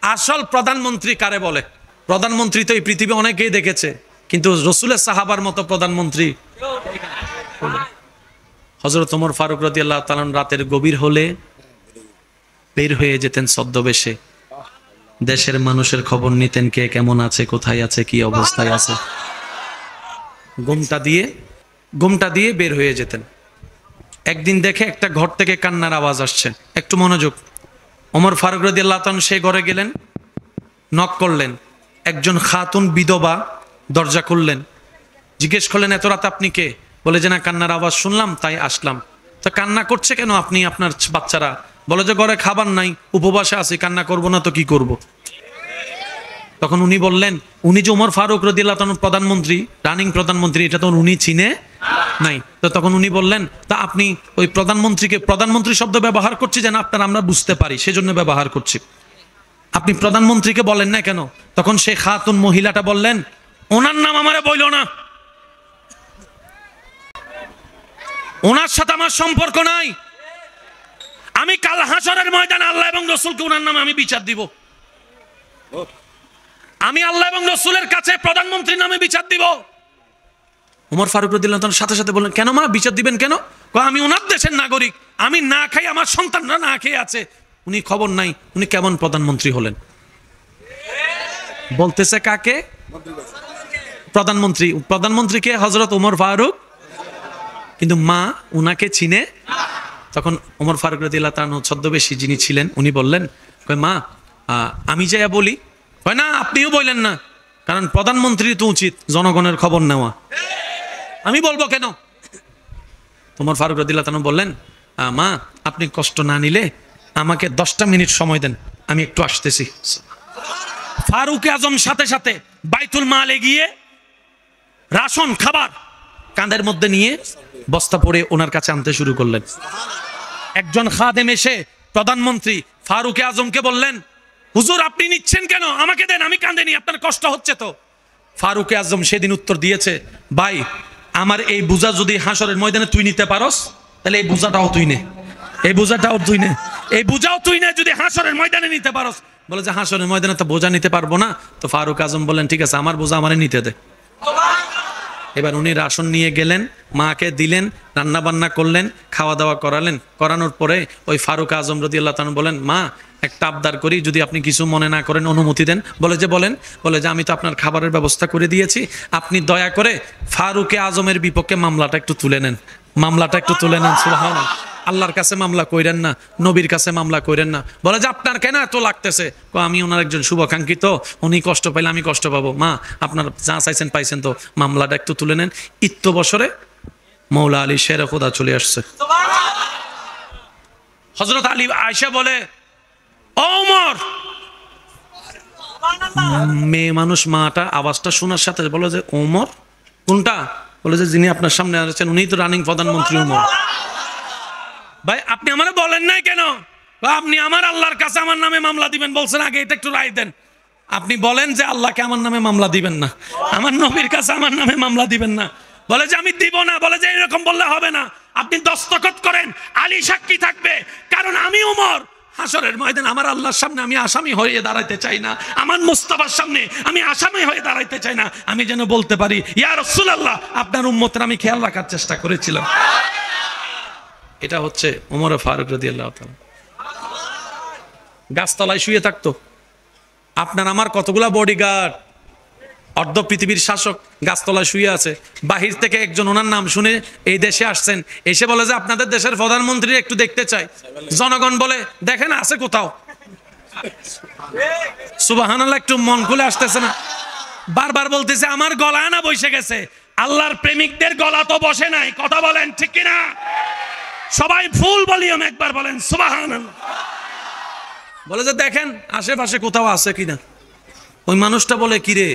আসল প্রধানমন্ত্রী কারে বলে? প্রধানমন্ত্রী তো এই পৃথিবী অনেকেই দেখেছে, কিন্তু রসুলের সাহাবার মতো প্রধানমন্ত্রী হযরত ওমর ফারুক রাদিয়াল্লাহু তাআলা রাতের গভীর হলে বের হয়ে যেতেন ছদ্মবেশে, দেশের মানুষের খবর নিতেন, কে কেমন আছে, কোথায় আছে, কি অবস্থায় আছে। ঘোমটা দিয়ে বের হয়ে যেতেন। একদিন দেখে একটা ঘর থেকে কান্নার আওয়াজ আসছে, একটু মনোযোগ। ওমর ফারুক রাদিয়াল্লাহু তাআলা সেই ঘরে গেলেন, নক করলেন। একজন খাতুন বিধবা দরজা খুললেন, জিজ্ঞেস করলেন, এত রাতে আপনি কে? বলে যে না, কান্নার আওয়াজ শুনলাম তাই আসলাম। তো কান্না করছে কেন আপনি, আপনার বাচ্চারা? বলে যে ঘরে খাবার নাই, উপবাসে আছি, কান্না করব না তো কি করব। তখন উনি বললেন, উনি যে ওমর ফারুক রাদিয়াল্লাহু তাআলা প্রধানমন্ত্রী, রানিং প্রধানমন্ত্রী, এটা তো উনি চিনে নাই। তো তখন উনি বললেন, তা আপনি ওই প্রধানমন্ত্রীকে, প্রধানমন্ত্রী শব্দ ব্যবহার করছি যেন আপনারা আমরা বুঝতে পারি, সেজন্য ব্যবহার করছি, আপনি প্রধানমন্ত্রীকে বলেন না কেন? তখন সেই খাতুন মহিলাটা বললেন, ওনার নাম আমারে বইল না, ওনার সাথে আমার সম্পর্ক নাই। আমি কাল হাসরের ময়দানে আল্লাহ এবং রাসূলকে ওনার নামে আমি বিচার দিব। আমি আল্লাহ এবং রাসূলের কাছে প্রধানমন্ত্রীর নামে বিচার দিব। ওমর ফারুক রাদিয়াল্লাহু তাআলা সাথে সাথে বললেন, কেন মা, বিচার দিবেন কেন? আমি ওনার দেশের নাগরিক, আমি না খাই, আমার সন্তানরা না খেয়ে আছে, উনি খবর নাই, উনি কেমন প্রধানমন্ত্রী হলেন? বলতেছে কাকে? প্রধানমন্ত্রী। প্রধানমন্ত্রীকে হযরত ওমর ফারুক, কিন্তু মা উনাকে চিনে। তখন ওমর ফারুক রাদিয়াল্লাহু তাআলা ছদ্মবেশী যিনি ছিলেন, উনি বললেন, মা আমি যাইয়া বলি? না, আপনিও বললেন না, কারণ প্রধানমন্ত্রী তো উচিত জনগণের খবর নেওয়া, আমি বলবো কেন? ওমর ফারুক রাদিয়াল্লাহু তাআলা বললেন, মা আপনি কষ্ট না নিলে আমাকে 10টা মিনিট সময় দেন, আমি একটু আসতেছি। ফারুক আজম সাথে সাথে বাইতুল মালে গিয়ে রাশন খাবার কাঁধের মধ্যে নিয়ে বস্তা পরে ওনার কাছে আনতে শুরু করলেন। একজন খাদেম এসে প্রধানমন্ত্রী ফারুক আজমকে বললেন, হুজুর আপনি নিচ্ছেন কেন, আমাকে দেন, আমি কাঁধে নি, আপনার কষ্ট হচ্ছে তো। ফারুক আজম সেদিন উত্তর দিয়েছে, ভাই আমার এই বোঝা যদি হাসরের ময়দানে তুই নিতে পারস, তাহলে এই বোঝাটাও তুই নে, এই বোঝাটাও তুই নে, এই বোঝাও তুই নে, যদি হাসরের ময়দানে নিতে পারস। বলে যে হাসরের ময়দানে তো বোঝা নিতে পারবো না। তো ফারুক আজম বললেন, ঠিক আছে, আমার বোঝা আমারে নিতে দে। এবার উনি রাশন নিয়ে গেলেন, মাকে দিলেন, রান্না বান্না করলেন, খাওয়া দাওয়া করালেন। করানোর পরে ওই ফারুক আজম রাদিয়াল্লাহু তাআলা বলেন, মা একটা আবদার করি, যদি আপনি কিছু মনে না করেন, অনুমতি দেন। বলে যে বলেন। বলে যে আমি তো আপনার খাবারের ব্যবস্থা করে দিয়েছি, আপনি দয়া করে ফারুক আজমের বিপক্ষে মামলাটা একটু তুলে নেন, মামলাটা একটু তুলে নেন। সুবহানাল্লাহ। আল্লাহর কাছে মামলা কইরেন না, নবীর কাছে মামলা কইরেন না। বলে যে আপনার কেন এত লাগতেছে? আমি ওনার একজন শুভাকাঙ্ক্ষিত, উনি কষ্ট পাইলে আমি কষ্ট পাবো। মা আপনার যা চাইছেন পাইছেন, তো মামলাটা একটু তুলে নেন। ইত্য বছরে মৌলা আলী শেরে খোদা চলে আসছে। হযরত আলী আয়েশা বলে, ওমর, মেয়ে মানুষ, মাটা আওয়াজটা শোনার সাথে বলে যে ওমর কোনটা? বলে যে যিনি আপনার সামনে আছেন উনি তো রানিং প্রধানমন্ত্রী ওমর। ভাই আপনি আমারে বলেন নাই কেন? আপনি আমার আল্লাহর কাছে আমার নামে মামলা দিবেন বলছেন, আগে এটা একটু রায় দেন। আপনি বলেন যে আল্লাহকে আমার নামে মামলা দিবেন না, আমার নবীর কাছে আমার নামে মামলা দিবেন না। বলে যে আমি দিব না। বলে যে এরকম বললে হবে না, আপনি দস্তখত করেন, আলী সাক্ষী থাকবে, কারণ আমি ওমর হাসরের ময়দানে আমার আল্লাহর সামনে আমি আসামি হয়ে দাঁড়াইতে চাই না, আমার মুস্তাফার সামনে আমি আসামি হয়ে দাঁড়াইতে চাই না। আমি যেন বলতে পারি, ইয়া রাসূলুল্লাহ, আপনার উম্মতের আমি খেয়াল রাখার চেষ্টা করেছিলাম। এটা হচ্ছে ওমর ফারুক রাদিয়াল্লাহু তাআলা। গাছতলায় শুয়ে থাকতো। আপনার আমার কতগুলা বডিগার্ড, অর্ধ পৃথিবীর শাসক গাছতলায় শুয়ে আছে। বাহির থেকে একজন ওনার নাম শুনে এই দেশে আসছেন, এসে বলে যে আপনাদের দেশের প্রধানমন্ত্রী একটু দেখতে চাই। জনগণ বলে, দেখেন আছে কোথাও। সুবহানাল্লাহ, একটু মন খুলে আসতেছে না? বারবার বলতেছে আমার গলা না বসে গেছে। আল্লাহর প্রেমিকদের গলা তো বসে নাই, কথা বলেন ঠিক কিনা? সবাই ফুল ভলিউম একবার বলেন সুবহানাল্লাহ। বলে যে দেখেন আশেপাশে কোথাও আছে কিনা। ওই মানুষটা বলে, কিরে,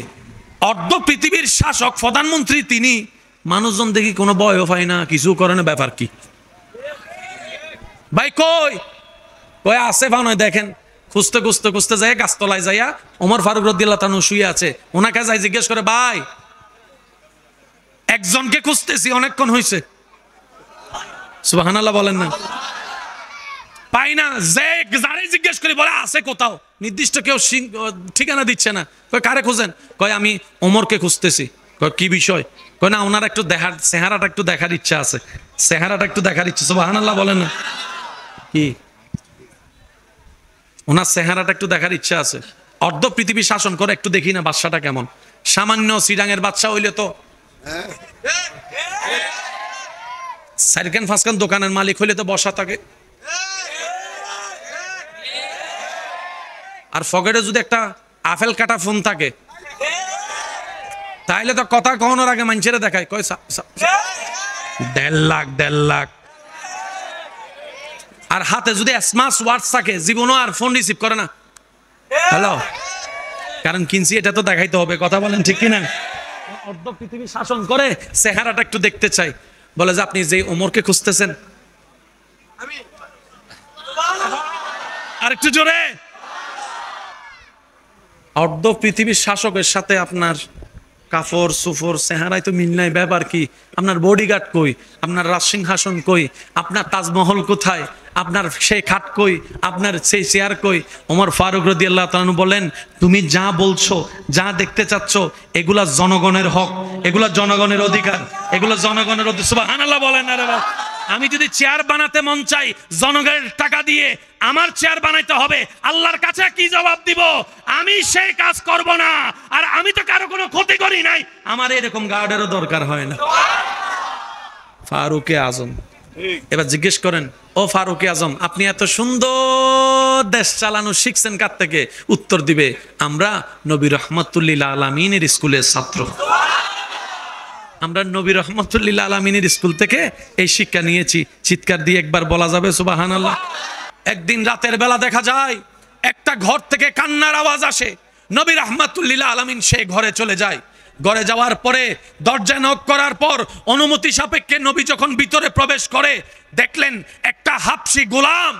অর্ধ পৃথিবীর শাসক প্রধানমন্ত্রী তিনি, মানুষজন দেখি কোনো ভয়ও পায় না, কিছু করে না, ব্যাপার কি? ভাই কই কই আছে ভাই, দেখেন। খুঁজতে খুঁজতে খুঁজতে যায় গাছতলায় যাইয়া ওমর ফারুক রাদিয়াল্লাহু তাআলা শুয়ে আছে। ওনাকে যাই জিজ্ঞেস করে, ভাই একজনকে খুঁজতেছি, অনেকক্ষণ হয়েছে। সুবহানাল্লাহ বলেন না? পাই না, যে যারে জিজ্ঞেস করি বলে আছে কোথাও, নির্দিষ্ট কেউ ঠিকানা দিচ্ছে না। কয় কারে খোঁজেন? কয় আমি ওমরকে খুঁজতেছি। কয় কি বিষয়? কয় না ওনার একটু দেখার, চেহারাটা একটু দেখার ইচ্ছা আছে, চেহারাটা একটু দেখার ইচ্ছা। সুবহানাল্লাহ বলেন না। কি ওনার চেহারাটা একটু দেখার ইচ্ছা আছে, অর্ধ পৃথিবী শাসন করে, একটু দেখি না বাদশাটা কেমন। সামান্য সিডাঙের বাদশা হইলে তো, সাইরকান ফাসকান দোকানের মালিক হইলে তো বসা থাকে, আর পকেটে যদি একটা আপেল কাটা ফোন থাকে তাইলে তো কথা কখনোর আগে মানুষের দেখায়, কয় 1.5 লাখ। আর হাতে যদি স্মার্ট ওয়াচ থাকে জীবনও আর ফোন রিসিভ করে না। হ্যালো, কারণ কিনছি এটা তো দেখাইতে হবে, কথা বলেন ঠিক কিনা? অর্ধ পৃথিবী শাসন করে, চেহারাটা একটু দেখতে চাই। বলে যে আপনি যে ওমরকে খুঁজতেছেন, আর একটু জোরে। অর্ধ পৃথিবীর শাসকের সাথে আপনার কাফর সুফর চেহারায় তো মিল নাই, ব্যাপার কি? আপনার বডিগার্ড কই? আপনার রাজসিংহাসন কই? আপনার তাজমহল কোথায়? আপনার সেই খাট কই? আপনার সেই চেয়ার কই? ওমর ফারুক রাদিয়াল্লাহু তাআলা বলেন, তুমি যা বলছো, যা দেখতে চাচ্ছ, এগুলা জনগণের হক, এগুলা জনগণের অধিকার, এগুলা জনগণের অধিকার। সুবহানাল্লাহ বলেন না রে ভাই? আমি যদি চেয়ার বানাতে মন চাই, জনগণের টাকা দিয়ে আমার চেয়ার বানাইতে হবে, আল্লাহর কাছে কি জবাব দিব? আমি সেই কাজ করব না। আর আমি তো কারো কোনো ক্ষতি করি নাই, আমার এরকম গার্ডেরও দরকার হয় না। ফারুকে আজম। এবার জিজ্ঞেস করেন, ও ফারুকে আজম, আপনি এত সুন্দর দেশ চালানো শিখছেন কার থেকে? উত্তর দিবে, আমরা নবী রহমাতুল্লিল আলামিনের স্কুলের ছাত্র, আমরা নবী রহমাতুল্লিল আলামিনের স্কুল থেকে এই শিক্ষা নিয়েছি। চিৎকার দিয়ে একবার বলা যাবে সুবহানাল্লাহ? একদিন রাতের বেলা দেখা যায় একটা ঘর থেকে কান্নার আওয়াজ আসে। নবী রহমাতুল্লিল আলামিন সেই ঘরে চলে যায়। ঘরে যাওয়ার পরে দরজা নক করার পর অনুমতি সাপেক্ষে নবী যখন ভিতরে প্রবেশ করে, দেখলেন একটা হাবশী গোলাম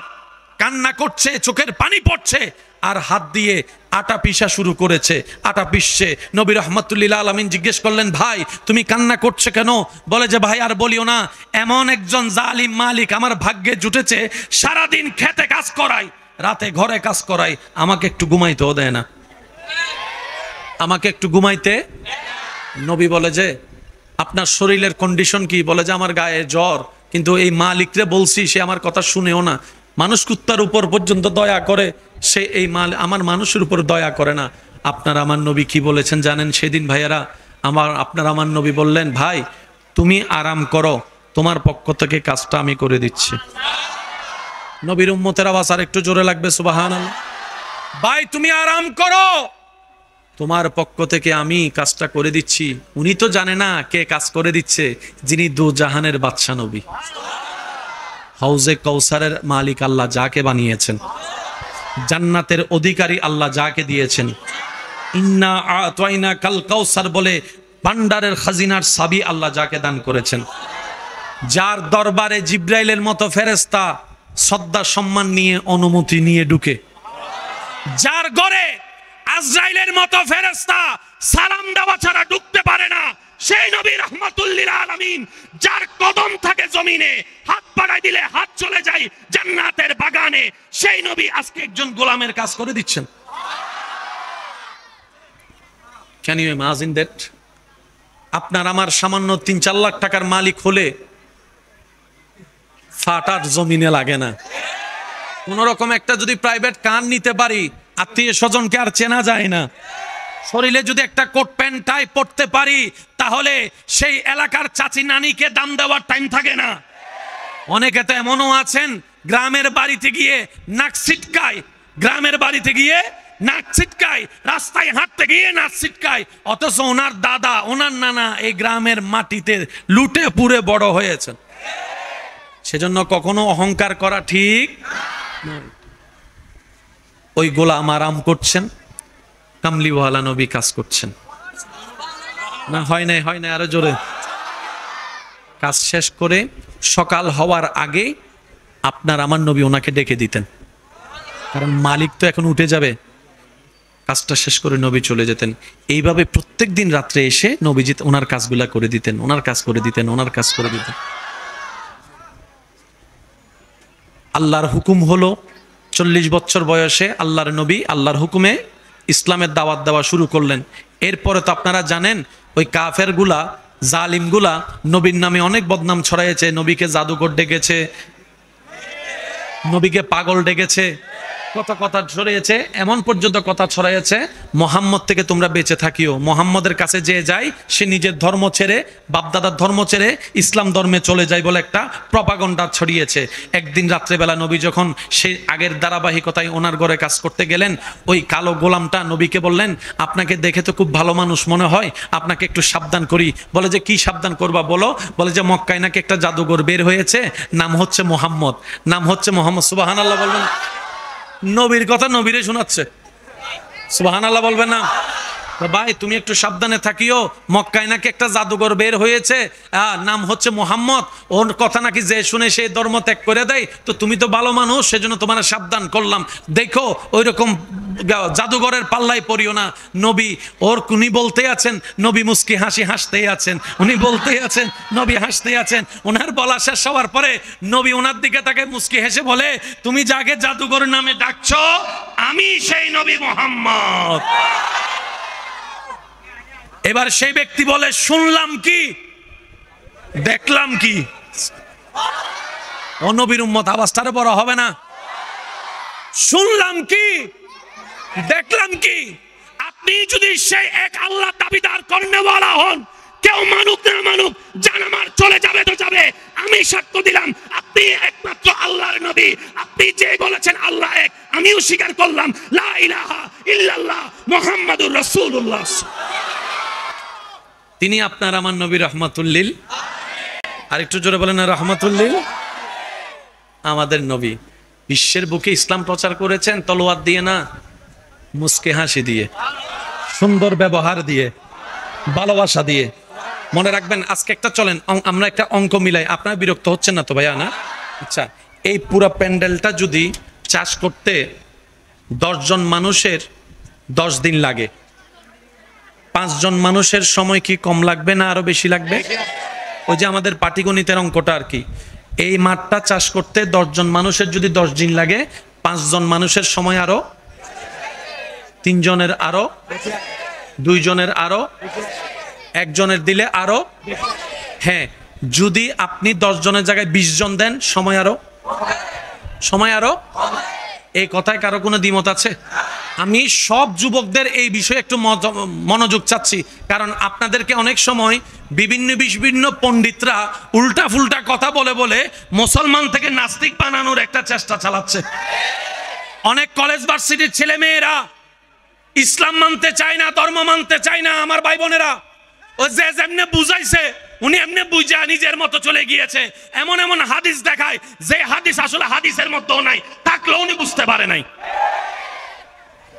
কান্না করছে, চোখের পানি পড়ছে, আর হাত দিয়ে আটা পিষা শুরু করেছে, আটা পিষছে। নবী রহমাতুল্লিল আলামিন জিজ্ঞেস করলেন, ভাই তুমি কান্না করছে কেন? বলে যে ভাই আর বলিও না, এমন একজন জালিম মালিক আমার ভাগ্যে জুটেছে, সারাদিন খেতে কাজ করাই, রাতে ঘরে কাজ করাই, আমাকে একটু ঘুমাইতেও দেয় না, আমাকে একটু ঘুমাইতে। নবী বলে যে আপনার শরীরের কন্ডিশন কি? বলে যে আমার গায়ে জ্বর, কিন্তু এই মালিকরে বলছি, সে আমার কথা শুনেও না। মানুষ কুত্তার উপর পর্যন্ত দয়া করে, সে এই আমার মানুষের উপর দয়া করে না। আপনার আমার নবী কি বলেছেন জানেন? সেদিন ভাইয়েরা আপনার আমার নবী বললেন, ভাই তুমি আরাম করো, তোমার পক্ষ থেকে কাজটা আমি করে দিচ্ছি। নবীর উম্মতের আওয়াজ আর একটু জোরে লাগবে সুবহানাল্লাহ। ভাই তুমি আরাম করো, তোমার পক্ষ থেকে আমি কাজটা করে দিচ্ছি। উনি তো জানে না কে কাজ করে দিচ্ছে, যিনি দু জাহানের বাদশা নবী, হাউজে কৌসারের মালিক আল্লাহ যাকে বানিয়েছেন, জান্নাতের অধিকারী আল্লাহ যাকে দিয়েছেন, ইন্না আতাইনা কাল কাউসার বলে ভান্ডারের খাজিনার চাবি আল্লাহ যাকে দান করেছেন, যার দরবারে জিব্রাইলের মতো ফেরেশতা শ্রদ্ধা সম্মান নিয়ে অনুমতি নিয়ে ঢুকে, যার ঘরে আজরাইলের মতো ফেরেশতা সালাম দেওয়া ছাড়া ঢুকতে পারে না, সেই নবী রহমাতুল্লিল আলামিন, যার কদম থাকে জমিনে, হাত বাড়াই দিলে হাত চলে যায় জান্নাতের বাগানে, সেই নবী আজকে একজন গোলামের কাজ করে দিচ্ছেন। Can you imagine that? আপনার আমার সামান্য 3-4 লাখ টাকার মালিক হলে ফাটার জমিনে লাগে না। কোন রকম একটা যদি প্রাইভেট কার নিতে পারি, আত্মীয় স্বজনকে আর চেনা যায় না। শরীরে যদি একটা কোট প্যান্ট টাই পরতে পারি, তাহলে সেই এলাকার চাচি নানিকে দাম দেওয়ার টাইম থাকে না। অনেকে তো এমনও আছেন, গ্রামের বাড়িতে গিয়ে নাক ছিটকায়, গ্রামের বাড়িতে গিয়ে নাক ছিটকায়, রাস্তায় হাঁটতে গিয়ে নাক ছিটকায়, অথচ ওনার দাদা ওনার নানা এই গ্রামের মাটিতে লুটে পুড়ে বড় হয়েছেন। সেজন্য কখনো অহংকার করা ঠিক নয়। ওই গোলাম আরাম করছেন, কামলিওয়ালা নবী কাজ করছেন। না হয় নাই, হয় নাই, আরো জোরে। কাজ শেষ করে সকাল হওয়ার আগে আপনার আমার নবী ওনাকে ডেকে দিতেন, কারণ মালিক তো এখন উঠে যাবে। কাজটা শেষ করে নবী চলে যেতেন। এইভাবে প্রত্যেক দিন রাত্রে এসে নবীজি ওনার কাজগুলা করে দিতেন, ওনার কাজ করে দিতেন, ওনার কাজ করে দিতেন। আল্লাহর হুকুম হলো 40 বছর বয়সে আল্লাহর নবী আল্লাহর হুকুমে ইসলামের দাওয়াত দেওয়া শুরু করলেন। এরপরে তো আপনারা জানেন ওই কাফেরগুলা জালিমগুলা নবীর নামে অনেক বদনাম ছড়াইয়েছে, নবীকে জাদুকর ডেকেছে, নবীকে পাগল ডেকেছে, কত কথা ছড়িয়েছে, এমন পর্যন্ত কথা ছড়াইয়েছে মোহাম্মদ থেকে তোমরা বেঁচে থাকিও, মোহাম্মদের কাছে যে যায় সে নিজের ধর্ম ছেড়ে বাপদাদার ধর্ম ছেড়ে ইসলাম ধর্মে চলে যায় বলে একটা প্রপাগন্ডা ছড়িয়েছে। একদিন রাত্রেবেলা নবী যখন সেই আগের ধারাবাহিকতায় ওনার ঘরে কাজ করতে গেলেন, ওই কালো গোলামটা নবীকে বললেন, আপনাকে দেখে তো খুব ভালো মানুষ মনে হয়, আপনাকে একটু সাবধান করি। বলে যে কি সাবধান করবা বলো? বলে যে মক্কায় নাকি একটা জাদুঘর বের হয়েছে, নাম হচ্ছে মোহাম্মদ, নাম হচ্ছে মোহাম্মদ। সুবহানাল্লাহ বলবেন। নবীর কথা নবীরে শোনাচ্ছে, সুবহানাল্লাহ বলবেন না? ভাই তুমি একটু সাবধানে থাকিও, মক্কায় নাকি একটা জাদুঘর বের হয়েছে, নাম হচ্ছে মোহাম্মদ, ওর কথা নাকি যে শুনে সেই ধর্ম ত্যাগ করে দেয়, তো তুমি তো ভালো মানুষ সেজন্য তোমার সাবধান করলাম, দেখো ওই রকম জাদুঘরের পাল্লায় পড়িও না। নবী উনি বলতে আছেন, নবী মুস্কি হাসি হাসতেই আছেন, উনি বলতেই আছেন, নবী হাসতেই আছেন। ওনার বলা শেষ হওয়ার পরে নবী ওনার দিকে তাকে মুস্কি হেসে বলে, তুমি যাকে জাদুঘর নামে ডাকছো আমি সেই নবী মোহাম্মদ। এবার সেই ব্যক্তি বলে, শুনলাম কি দেখলাম কি? ও নবীর উম্মত, আওয়াজটারে বড় হবে না? শুনলাম কি দেখলাম কি? আপনি যদি সেই এক আল্লাহ দাবিদার করনেওয়ালা হন, কেউ মানুক না মানুক, জান আমার চলে যাবে তো যাবে, আমি সাক্ষ্য দিলাম আপনি একমাত্র আল্লাহর নবী। আপনি যে বলেছেন আল্লাহ এক, আমিও স্বীকার করলাম লা ইলাহা ইল্লাল্লাহ মুহাম্মাদুর রাসূলুল্লাহ। তিনি আপনার আমার নবী রহমাতুল্লিল, আর একটু জোরে বলেন রহমাতুল্লিল। আমাদের নবী বিশ্বের বুকে ইসলাম প্রচার করেছেন তলোয়ার দিয়ে না, মুস্কে হাসি দিয়ে, সুন্দর ব্যবহার দিয়ে, ভালোবাসা দিয়ে। মনে রাখবেন, আজকে একটা চলেন আমরা একটা অঙ্ক মিলাই, আপনারা বিরক্ত হচ্ছেন না তো ভাইয়া? না? আচ্ছা, এই পুরা প্যান্ডেলটা যদি চাষ করতে 10 জন মানুষের 10 দিন লাগে, 5 জন মানুষের সময় কি কম লাগবে না আরো বেশি লাগবে? ওই যে আমাদের পাটিগণিতের অঙ্কটা আর কি। এই মাঠটা চাষ করতে 10 জন মানুষের যদি 10 দিন লাগে, 5 জন মানুষের সময় আরো, 3 জনের আরো, 2 জনের আরো, 1 জনের দিলে আরো। হ্যাঁ, যদি আপনি 10 জনের জায়গায় 20 জন দেন, সময় আরো, সময় আরো। এই কথায় কারো কোনো দ্বিমত আছে? আমি সব যুবকদের এই বিষয়ে একটু মনোযোগ চাচ্ছি, কারণ আপনাদেরকে অনেক সময় বিভিন্ন পণ্ডিতরা উল্টা ফুলটা কথা বলে বলে মুসলমান থেকে নাস্তিক বানানোর একটা চেষ্টা চালাচ্ছে। অনেক কলেজ ভার্সিটির ছেলে মেয়েরা ইসলাম মানতে চায় না, ধর্ম মানতে চায় না। আমার ভাই বোনেরা, ও যে যেমনে বুঝাইছে উনি এমনি বুঝা নিজের মতো চলে গিয়েছে। এমন এমন হাদিস দেখায় যে হাদিস আসলে হাদিসের মধ্যেও নাই, থাকলেও উনি বুঝতে পারে নাই।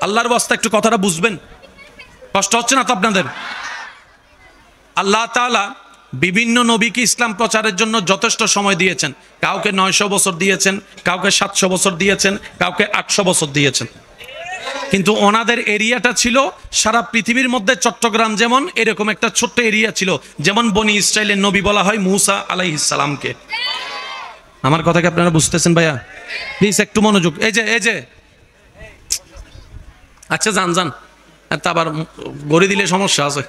আল্লাহর ওয়াস্তে একটু কথাটা বুঝবেন, কষ্ট হচ্ছে না তো আপনাদের? আল্লাহ তাআলা বিভিন্ন নবীকে ইসলাম প্রচারের জন্য যথেষ্ট সময় দিয়েছেন। কাউকে 900 বছর দিয়েছেন, কাউকে 700 বছর দিয়েছেন, কাউকে 800 বছর দিয়েছেন। কিন্তু ওনাদের এরিয়াটা ছিল সারা পৃথিবীর মধ্যে চট্টগ্রাম যেমন এরকম একটা ছোট্ট এরিয়া ছিল। যেমন বনি ইসরাইলের নবী বলা হয় মুসা আলাইহিস সালামকে। আমার কথা কি আপনারা বুঝতেছেন ভাইয়া? প্লিজ একটু মনোযোগ। এই যে আচ্ছা যান যান, তা আবার গড়ি দিলে সমস্যা আছে।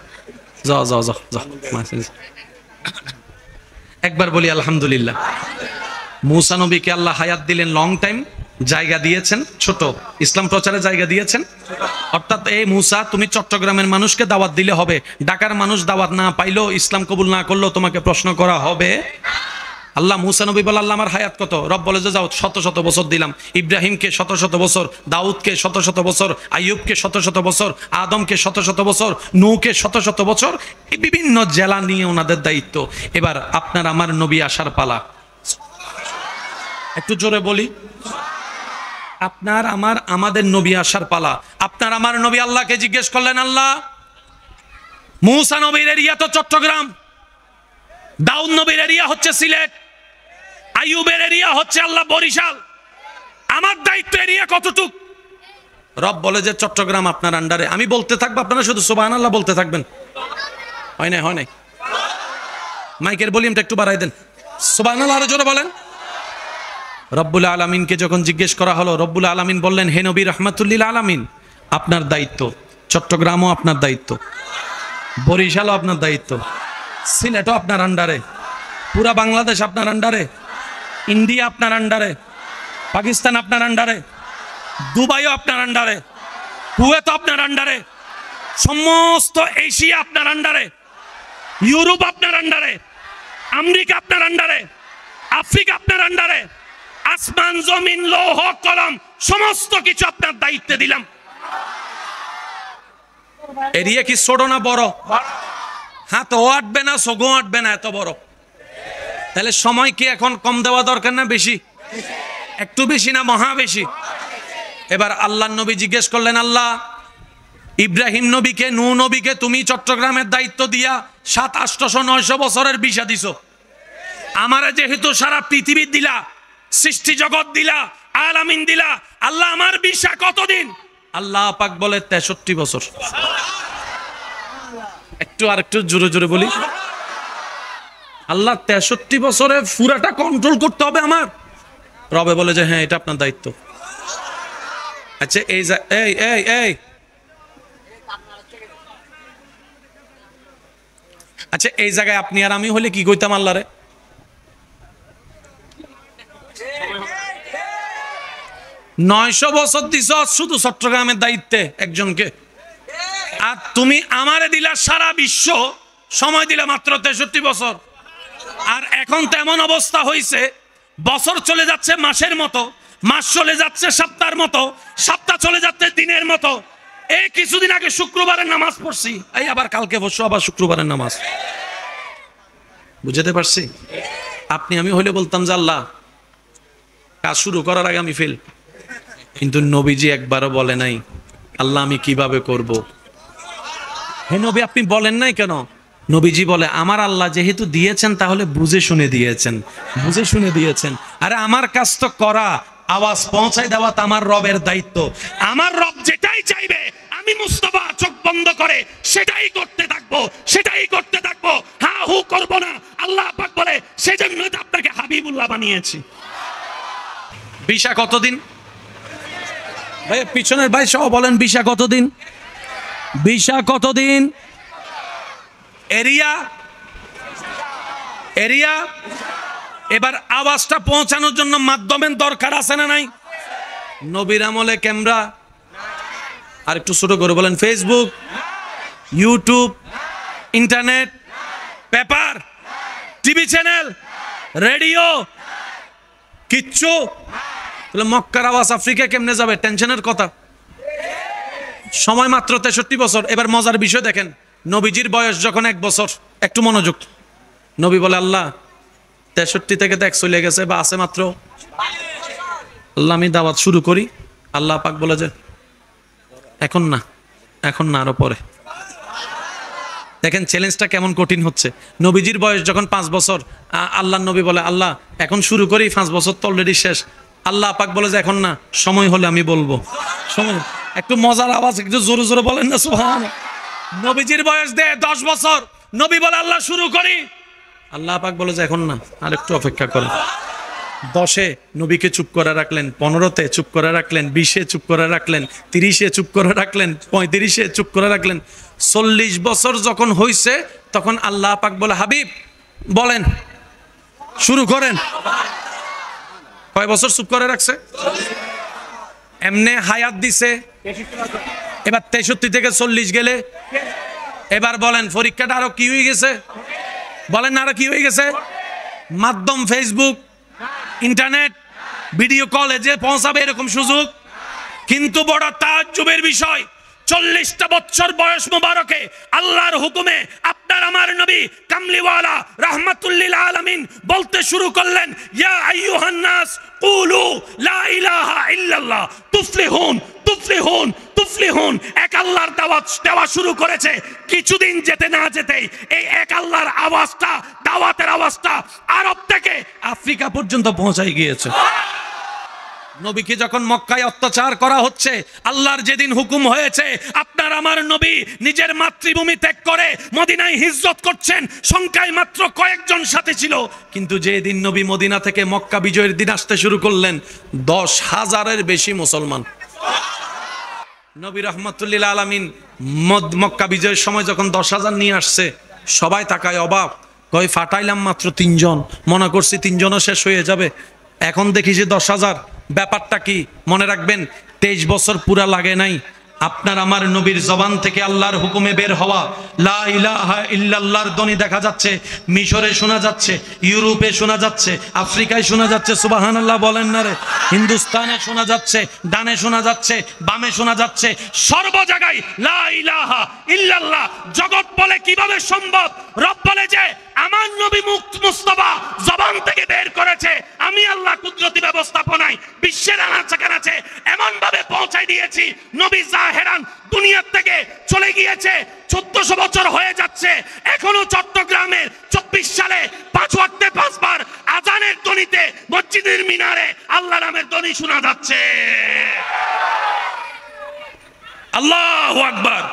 যাও যাও যাও যাও। একবার বলি আলহামদুলিল্লাহ। মুসা নবীকে আল্লাহ হায়াত দিলেন, লং টাইম, জায়গা দিয়েছেন, ছোট ইসলাম প্রচারে জায়গা দিয়েছেন। অর্থাৎ এই মুসা, তুমি চট্টগ্রামের মানুষকে দাওয়াত দিলে হবে, ঢাকার মানুষ দাওয়াত না পাইলেও, ইসলাম কবুল না করলেও তোমাকে প্রশ্ন করা হবে। আল্লাহ মুসা নবী বলে, আল্লাহ আমার হায়াত কত? রব বলে যে যাও, 100 বছর দিলাম। ইব্রাহিমকে 100 বছর, দাউদকে 100 বছর, আইয়ুবকে 100 বছর, আদমকে 100 বছর, নূহকে 100 বছর। বিভিন্ন জেলা নিয়ে ওনাদের দায়িত্ব। এবার আপনার আমার নবী আসার পালা। একটু জোরে বলি, আপনার আমার আমাদের নবী আসার পালা। আপনার আমার নবী আল্লাহকে জিজ্ঞেস করলেন, আল্লাহ মুসা নবীর এরিয়া তো চট্টগ্রাম, দাউদ নবীর এরিয়া হচ্ছে সিলেট, আইয়ুবের এরিয়া হচ্ছে আল্লাহ বরিশাল, আমার দায়িত্ব এরিয়া কতটুক? রব বলে যে চট্টগ্রাম আপনার আন্ডারে। আমি বলতে থাকবো, আপনারা শুধু সুবহানাল্লাহ বলতে থাকবেন। হয় নাই? মাইকের ভলিউমটা একটু বাড়াই দেন। সুবহানাল্লাহ আরো জোরে বলেন। রব্বুল আলামিনকে যখন জিজ্ঞেস করা হলো, রব্বুল আলামিন বললেন, হে নবী রাহমাতুল্লিল আলামিন, আপনার দায়িত্ব, চট্টগ্রামও আপনার দায়িত্ব, বরিশালও আপনার দায়িত্ব, সিলেটও আপনার আন্ডারে, পুরা বাংলাদেশ আপনার আন্ডারে, ইন্ডিয়া আপনার আন্ডারে, পাকিস্তান আপনার আন্ডারে, দুবাইও আপনার আন্ডারে, কুয়েত আপনার আন্ডারে, সমস্ত এশিয়া আপনার আন্ডারে, ইউরোপ আপনার আন্ডারে, আমেরিকা আপনার আন্ডারে, আফ্রিকা আপনার আন্ডারে, আসমান জমিন লৌহ কলম সমস্ত কিছু আপনার দায়িত্বে দিলাম। এরিয়া কি ছোট না বড়? হাত ও আটবে না, সগো আটবে না, এত বড়। তাহলে সময় কি এখন কম দেওয়া দরকার না বেশি? একটু বেশি না মহা বেশি? এবার আল্লাহ নবী জিজ্ঞেস করলেন, আল্লাহ, ইব্রাহিম নবীকে, নূহ নবীকে তুমি চট্টগ্রামের দায়িত্ব দিয়া 700-800-900 বছরের ভিসা দিছো, আমারে যেহেতু সারা পৃথিবী দিলা, সৃষ্টি জগৎ দিলা, আলামিন দিলা, আল্লাহ আমার ভিসা কতদিন? আল্লাহ পাক বলে 63 বছর। একটু জোরে জোরে বলি, আল্লাহ 63 বছরে পুরাটা কন্ট্রোল করতে হবে আমার? রবে বলে যে হ্যাঁ, এটা আপনার দায়িত্ব। আচ্ছা এই আচ্ছা, এই জায়গায় আপনি আর আমি হলে কি কইতাম আল্লাহরে? নয়শো বছর দিছ শুধু চট্টগ্রামের দায়িত্বে একজনকে, আর তুমি আমারে দিলা সারা বিশ্ব, সময় দিলা মাত্র 63 বছর। আর এখন তো এমন অবস্থা হয়েছে, বছর চলে যাচ্ছে মাসের মতো, মাস চলে যাচ্ছে সপ্তাহের মতো, সপ্তাহ চলে যাচ্ছে দিনের মতো। এই কিছুদিন আগে শুক্রবারের নামাজ পড়ছি, এই আবার কালকে বসো আবার শুক্রবারের নামাজ। বুঝতে পারছি? আপনি আমি হলে বলতাম যে আল্লাহ, কাজ শুরু করার আগে আমি ফেল। কিন্তু নবীজি একবারও বলে নাই আল্লাহ আমি কিভাবে করব। হে নবী, আপনি বলেন নাই কেন? নবীজি বলে, আমার আল্লাহ যেহেতু দিয়েছেন তাহলে বুঝে শুনে দিয়েছেন, বুঝে শুনে দিয়েছেন। আরে আমার কাজ তো করা, আওয়াজ পৌঁছাই দেওয়া তো আমার রবের দায়িত্ব। আমার রব যেটাই চাইবে আমি মুস্তাফা চোখ বন্ধ করে সেটাই করতে থাকবো, সেটাই করতে থাকবো, হা হু করব না। আল্লাহ পাক বলে, সেজন্য তো আপনাকে হাবিবুল্লাহ বানিয়েছি। ভিসা কতদিন? ভাই পিছনের ভাই সহ বলেন, ভিসা কতদিন? ভিসা কতদিন? এরিয়া এরিয়া এবার আওয়াজটা পৌঁছানোর জন্য মাধ্যমের দরকার আছে না নাই? নবীর আমলে ক্যামেরা, আর একটু ছোট করে বলেন, Facebook, YouTube, internet, paper, TV channel, radio, কিচ্ছু। মক্কার আওয়াজ আফ্রিকা কেমনে যাবে? টেনশনের কথা। সময় মাত্র 63 বছর। এবার মজার বিষয় দেখেন, নবীজির বয়স যখন 1 বছর, একটু মনোযোগ। নবী বলে, আল্লাহ 63 থেকে দেখ চলে গেছে বা আছে মাত্র, আল্লাহ আমি দাওয়াত শুরু করি। আল্লাহ পাক বলে যে এখন না, এখন না, আরো পরে। দেখেন চ্যালেঞ্জটা কেমন কঠিন হচ্ছে। নবীজির বয়স যখন 5 বছর, আল্লাহ নবী বলে, আল্লাহ এখন শুরু করি, 5 বছর তো অলরেডি শেষ। আল্লাহ পাক বলে যে এখন না, সময় হলে আমি বলবো। সময়, একটু মজার আওয়াজ, একটু জোরে জোরে বলেন না সুবহানাল্লাহ। নবীজির বয়স 10 বছর, নবী বলে আল্লাহ শুরু করি। আল্লাহ পাক বলে যে এখন না, আর একটু অপেক্ষা করেন। 10-এ নবীকে চুপ করে রাখলেন, 15-তে চুপ করে রাখলেন, 20-এ চুপ করে রাখলেন, 30-এ চুপ করে রাখলেন, 35-এ চুপ করে রাখলেন। 40 বছর যখন হয়েছে তখন আল্লাহ পাক বলে, হাবিব বলেন, শুরু করেন। কয় বছর চুপ করে রাখছে? এমনে হায়াত দিছে। এবার 63 থেকে 40 গেলে এবার বলেন পরীক্ষাটা আরো কি হয়ে গেছে? বলেন না, আরো কি হয়ে গেছে? মাধ্যম ফেসবুক, ইন্টারনেট, ভিডিও কলে যে পৌঁছাবে এরকম সুযোগ। কিন্তু বড় তাজ্জুবের বিষয়, 40টা বছর বয়স মোবারকে আল্লাহর হুকুমে আপনার আমার নবী কামলিওয়ালা রাহমাতুল্লিল আলামিন বলতে শুরু করলেন, ইয়া আইয়ুহান নাস কুলু লা ইলাহা ইল্লাল্লাহ তুফলিহুন তুফলিহুন তুফলিহুন। এক আল্লাহর দাওয়াত দেওয়া শুরু করেছে। কিছুদিন যেতে না যেতেই এই এক আল্লাহর আওয়াজটা, দাওয়াতের আওয়াজটা আরব থেকে আফ্রিকা পর্যন্ত পৌঁছাই গিয়েছে। নবীকে যখন মক্কায় অত্যাচার করা হচ্ছে, আল্লাহর যেদিন হুকুম হয়েছে আপনার আমার নবী নিজের মাতৃভূমি ত্যাগ করে মদিনায় হিজরত করছেন, সংখ্যায় মাত্র কয়েকজন সাথী ছিল, কিন্তু যেদিন নবী মদিনা থেকে মক্কা বিজয়ের দিন আসতে শুরু করলেন 10,000-এর বেশি মুসলমান। নবী রহমতুল্লিল আলামিন মক্কা বিজয়ের সময় যখন 10,000 নিয়ে আসছে, সবাই তাকায় অবাক, কয় ফাটাইলাম মাত্র 3 জন, মনে করছি 3 জনও শেষ হয়ে যাবে, এখন দেখি যে 10,000। ব্যাপারটা কি? মনে রাখবেন 23 বছর পুরা লাগে নাই আপনার আমার নবীর জবান থেকে আল্লাহর হুকুমে বের হওয়া লা ইলাহা ইল্লাল্লাহর ধ্বনি দেখা যাচ্ছে, মিশরে শোনা যাচ্ছে, ইউরোপে শোনা যাচ্ছে, আফ্রিকায় শোনা যাচ্ছে, সুবহানাল্লাহ বলেন না রে, হিন্দুস্তানে শোনা যাচ্ছে, ডানে শোনা যাচ্ছে, বামে শোনা যাচ্ছে, সর্ব জায়গায় লা ইলাহা ইল্লাল্লাহ। জগৎ বলে কিভাবে সম্ভব? রব বলে যে আমার নবী মুস্তাফা জবান থেকে বের করেছে, আমি আল্লাহ কুদরতি ব্যবস্থাপনায় বিশ্বের আনাচে এমন ভাবে পৌঁছাই দিয়েছি, নবী জাহেরান দুনিয়া থেকে চলে গিয়েছে, 1400 বছর হয়ে যাচ্ছে, এখনো চট্টগ্রামের 24 সালে 5 ওয়াক্তে 5 বার আজানের ধ্বনিতে মসজিদের মিনারে আল্লাহ নামের ধ্বনি শোনা যাচ্ছে। আল্লাহু আকবার।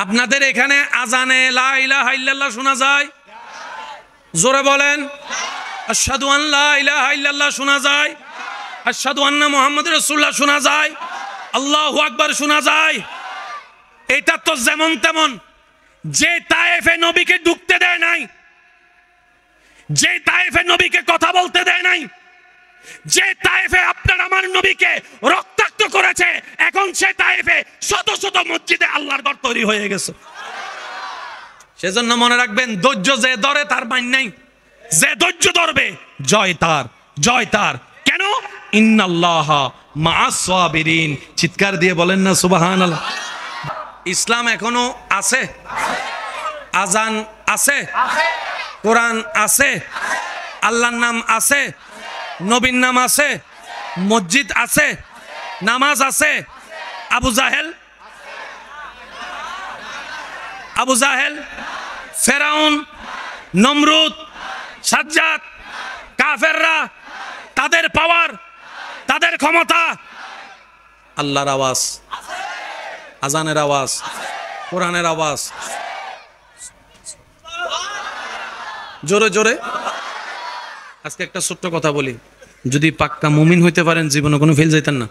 আপনাদের এখানে আজানে লা ইলাহা ইল্লাল্লাহ শোনা যায়? জোরে বলেন। আশহাদু আন লা ইলাহা ইল্লাল্লাহ শোনা যায়? আশহাদু আন্না মুহাম্মাদুর রাসূলুল্লাহ শোনা যায়? আল্লাহু আকবার শোনা যায়? এটা তো যেমন তেমন। যে তায়েফে নবীকে ঢুকতে দেয় নাই, যে তায়েফে নবীকে কথা বলতে দেয় নাই, যে তায়েফে আপনার আমার নবীকে রক্তাক্ত করেছে, এখন সে তায়েফে শত শত মসজিদে আল্লাহর ঘর তৈরি হয়ে গেছে। সেজন্য মনে রাখবেন, ধৈর্য যে ধরে তার মাইন নাই, যে ধৈর্য ধরবে জয় তার, জয় তার। কেন? ইন্নাল্লাহা মাআস সাবিরিন। চিৎকার দিয়ে বলেন না সুবহানাল্লাহ। ইসলাম এখনো আছে, আজান আছে, কোরআন আছে, আল্লাহর নাম আছে, নবীর নাম আছে, মসজিদ আছে, নামাজ আছে। আবু জাহেল, ফেরাউন, নমরুদ, সাজ্জাদ, কাফেররা, তাদের পাওয়ার, তাদের ক্ষমতা, আল্লাহর আওয়াজ, আজানের আওয়াজ, কোরআনের আওয়াজ, জোরে জোরে। আজকে একটা ছোট্ট কথা বলি, যদি পাক্কা মুমিন হইতে পারেন জীবনে কোনো ফেল যাইতেন না।